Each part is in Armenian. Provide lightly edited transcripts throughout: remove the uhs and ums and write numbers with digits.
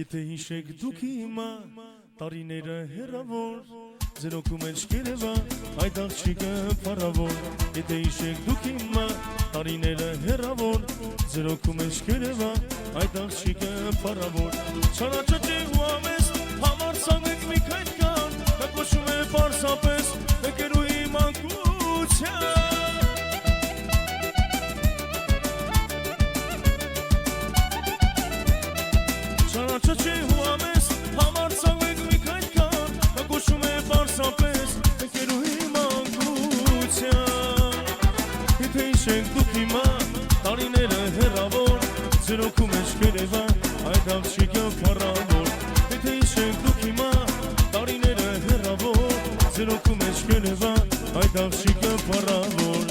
Եթե հիշեք դուք հիմա տարիները հեռավոր Ձեր օգում են շկերևա այդ աղջիկը փառավոր Եթե հիշեք դուք հիմա տարիները հեռավոր Ձեր օգում են շկերևա այդ աղջիկը փառավոր Չարաճճի ու ամես համարցանեք մի քայլ կան Մեկ ոչում է պարզապես եկերուի մանկության Չարաճճի ու ամես համարցանեք մի քայլ կան Մեկ ոչում է պարզապես եկերուի մանկության Եթե հիշենք դուք հիմա տարիները հեռավոր Ձեր օգում են շկերևա այդ աղջիկը փառավոր Եթե հիշենք դուք հիմա տարիները հեռավոր Ձեր օգում են շկերևա այդ աղջիկը փառավոր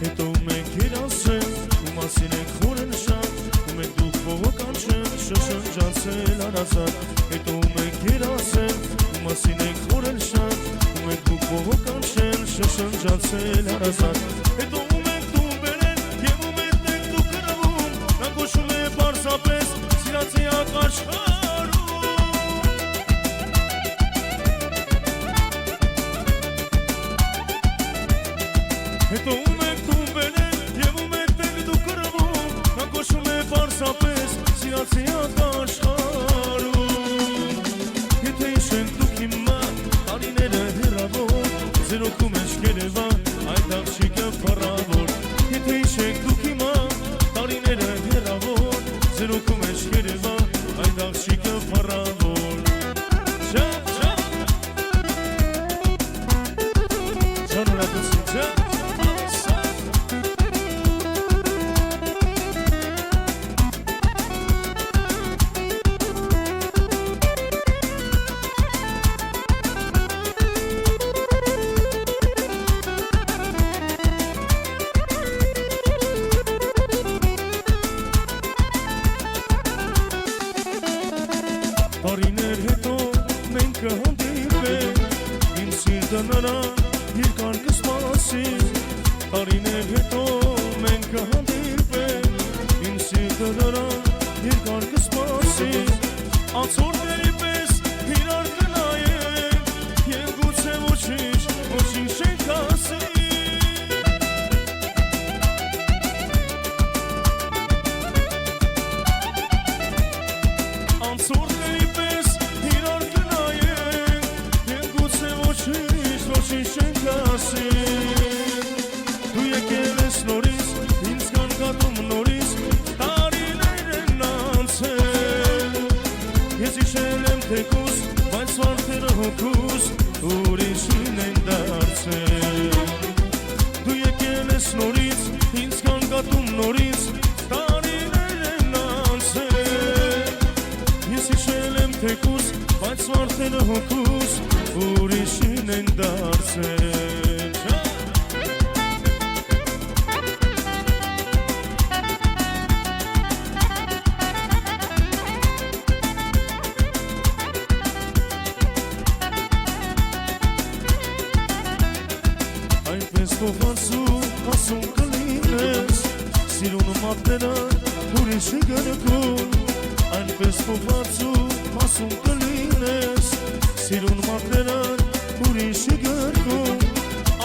Հետո մենք երասել, ու մասին ենք խորեն շատ Ու մենք դուք բողոքան չեն, շշնջացել արազատ Հետո մենք երասել, ու մասին ենք խորեն շատ Ու մենք դուք բողոքան չեն, շշնջացել արազատ Հետո մենք դու բերեն, և ու մենք ենք դու կրվում Նա կոշում է պարզապես, սիրացի ակաշխարում Հետո մենք դու բերեն, և ու մենք ենք դու կրվում Նա կոշում է պարզապես, սիրացի ակաշխարում Եթե հիշենք դուք հիմա տարիները հեռավոր Ձեր օգում են շկերևա այդ աղջիկը փառավոր Եթե հիշենք դուք հիմա տարիները հեռավոր Ձեր օգում են շկերևա այդ աղջիկը փառավոր Շնորհակալություն Տարիներ հետո մենք կհանդիպենք Իմ սիրտը նրան երկար կսպասի Տարիներ հետո մենք կհանդիպենք Իմ սիրտը նրան երկար կսպասի Անցորդների պես իրար կնայենք Եվ գուցե ոչինչ չենք ասի Անցորդների պես իրար կնայենք Եվ գուցե ոչինչ չենք ասի Դու եկել ես նորից, ինձ կանգատում նորից Տարիներ են անցել Ես իշել եմ թեկուս, բայց վարդերը հոգուս Ուրիշին են դարձել Դու եկել ես նորից, ինձ կանգատում նորից Տարիներ են անցել Ես իշել եմ թեկուս, բայց վարդերը հոգուս Ուրիշին են դարձել Այնպես փոխանցու ասում կլինես Սիրուն մատները ուրիշի գրքում Այնպես փոխանցու ասում կլինես Սիրուն մատները ուրիշի գրքում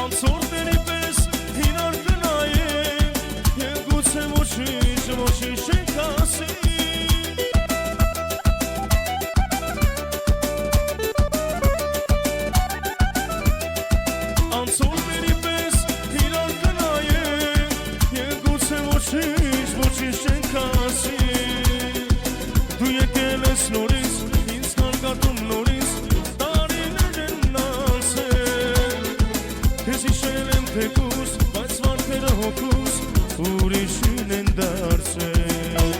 Անցորդների պես իրար կնայենք Եվ գուցե ոչինչ չենք ասի Անցորդների պես իրար կնայենք Եվ գուցե ոչինչ չենք ասի Դու եկել ես նորից, ինձ կանգատում նորից Տարիներ են անցել Քեզ իշել եմ թեկուս, բայց վարդերը հոգուս Ուրիշին են դարձել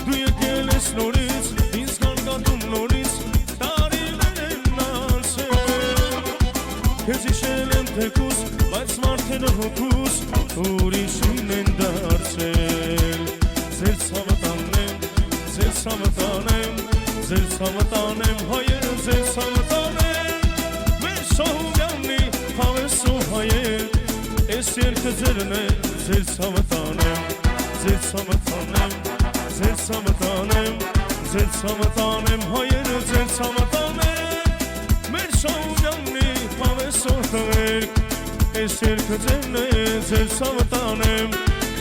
Դու եկել ես նորից, ինձ կանգատում նորից թեկուս, բայց մարդերը հոգուս ուրիշին են դարձել Ձեր ցավը տանեմ, ձեր ցավը տանեմ, ձեր ցավը տանեմ, հայերը ձեր ցավը տանեմ Մեր Շահումյանի հավեսով հայեր, ես երկը ձերն է, ձեր ցավը տանեմ Ձեր ցավը տանեմ, ձեր ցավը տանեմ, ձեր ցավը տանեմ, հայերը ձեր ցավը տանեմ Մեր Շահումյանի հավեսով հայեր, ես երկը ձերն է, ձեր ցավը տանեմ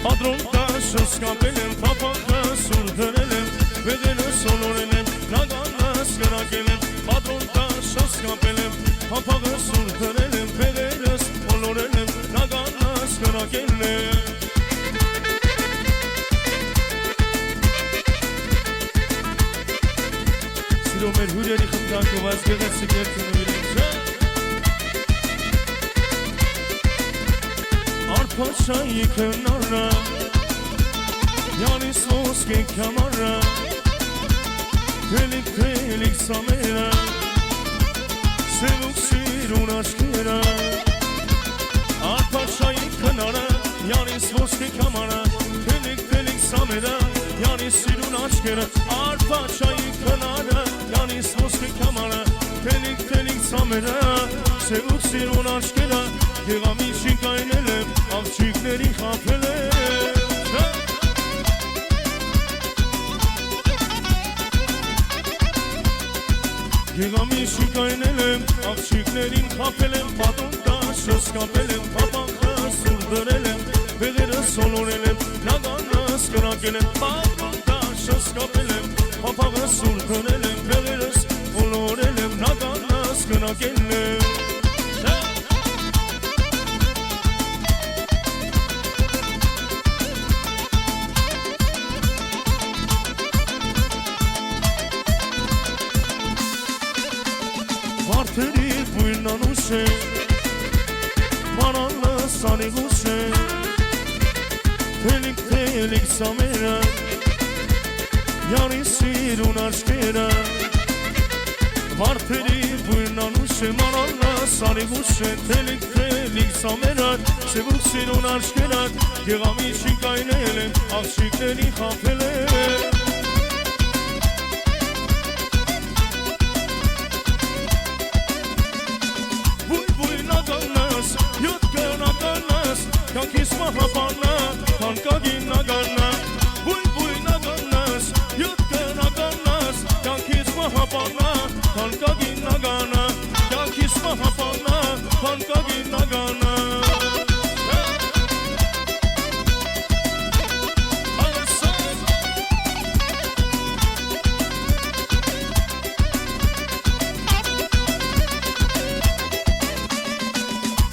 Պատրոն տաշը սկապել եմ, պապակը սուր դրել եմ, վեդերը սոլորել եմ, նագանս կրակել եմ Պատրոն տաշը սկապել եմ, պապակը սուր դրել եմ, վեդերս սոլորել եմ, նագանս կրակել եմ Սիրո մեր հուրերի խնդակով այս գեղեցիկ երդին իրենք Արփաշայի քնարը Յանիս ոսկե կամարը Թելիկ սամերը Սևուկ սիրուն աչքերը Արփաշայի քնարը Յանիս ոսկե կամարը Թելիկ սամերը Յանիս սիրուն աչքերը Արփաշայի քնարը Յանիս ոսկե կամարը Թելիկ սամերը Սևուկ սիրուն աչքերը Գեղամիջին կայնել եմ, աղջիկներին խապել եմ Գեղամիջին կայնել եմ, աղջիկներին խապել եմ Պատոն տաշը սկապել եմ, պապակը սուր դրել եմ Վեղերը սոլորել եմ, նագանս կրակել եմ Պատոն տաշը սկապել եմ, պապակը սուր դրել եմ Վեղերս սոլորել եմ, նագանս կրակել եմ Վարդերի բույրն անուշ է, մանալը սանիգուշ է Թելիկ սամերը, յանի սիրուն աչքերը Վարդերի բույրն անուշ է, մանալը սանիգուշ է Թելիկ սամերը, սևուկ սիրուն աչքերը Գեղամիջին կայնել եմ, աղջիկներին խապել եմ Կյանքիս մահապանա, թանկագին նագանա Բույն նագանաս, յուտ կնագանաս Կյանքիս մահապանա, թանկագին նագանա Կյանքիս մահապանա, թանկագին նագանա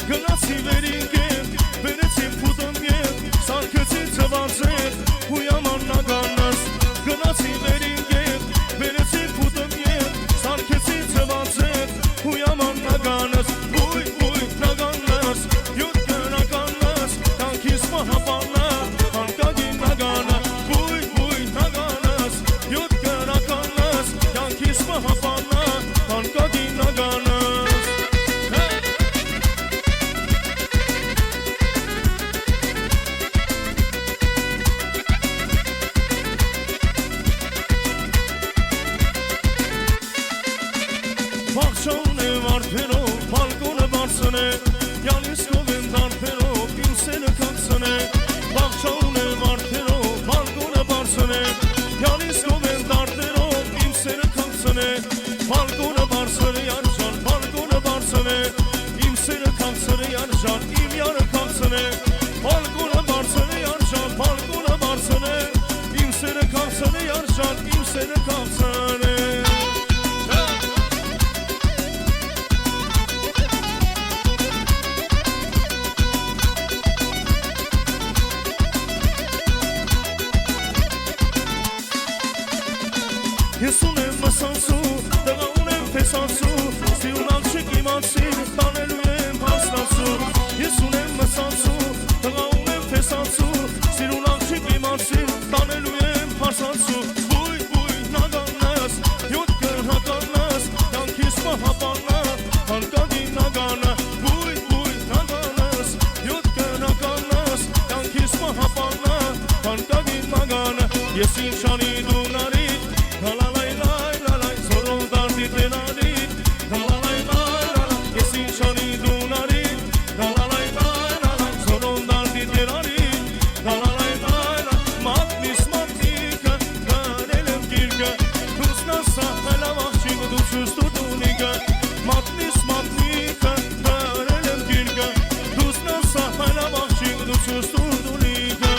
Գնացի վերինք Հույաման նագանաս, գնացի վերինգետ, վերեցի պուտըմ ետ, սարքեցի ծվացետ, հույաման նագանաս, բույ նագանաս, յուտ կնագանաս, կյանքիս մահապանա, հանկագին նագանա, բույ նագանաս, յուտ կնագանաս, կյանքիս մահապանա, հանկագին նագանաս Բաղջան է վարդերով, բալկոնը բարձն է Յանիս կովեն դարդերով, իմ սենը կացն է Բաղջան է վարդերով, բալկոնը բարձն է Յանիս կովեն դարդերով, իմ սենը կացն է Բալկոնը բարձն է յարջան, բալկոնը բարձն է Իմ սենը կացն է յարջան, իմ յարը կացն է Բալկոնը բարձն է յարջան, բալկոնը բարձն է Իմ սենը կացն է յարջան, իմ սենը կացն է Ես ունեմ մսանցու, դղա ունեմ թեսանցու Սիրուն աղջիկ իմացիր, տանելու եմ հասնացու Ես ունեմ մսանցու, դղա ունեմ թեսանցու Սիրուն աղջիկ իմացիր, տանելու եմ հասնացու Բույ նագանաս, յոտ կրհականաս Կյանքիս մահապանա, հանկագին նագանա Բույ Դուսնասա հելավախչի գդուցուս տուրդունիկը Մատնիս մատնիկը հրել եմ գիրկը Դուսնասա հելավախչի գդուցուս տուրդունիկը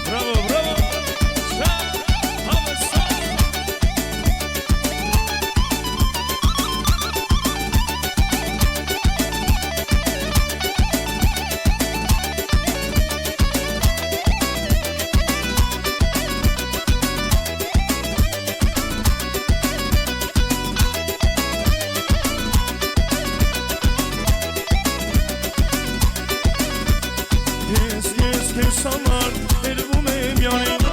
Bravo, bravo Yes, yes, yes, amar, erվում եմ յանի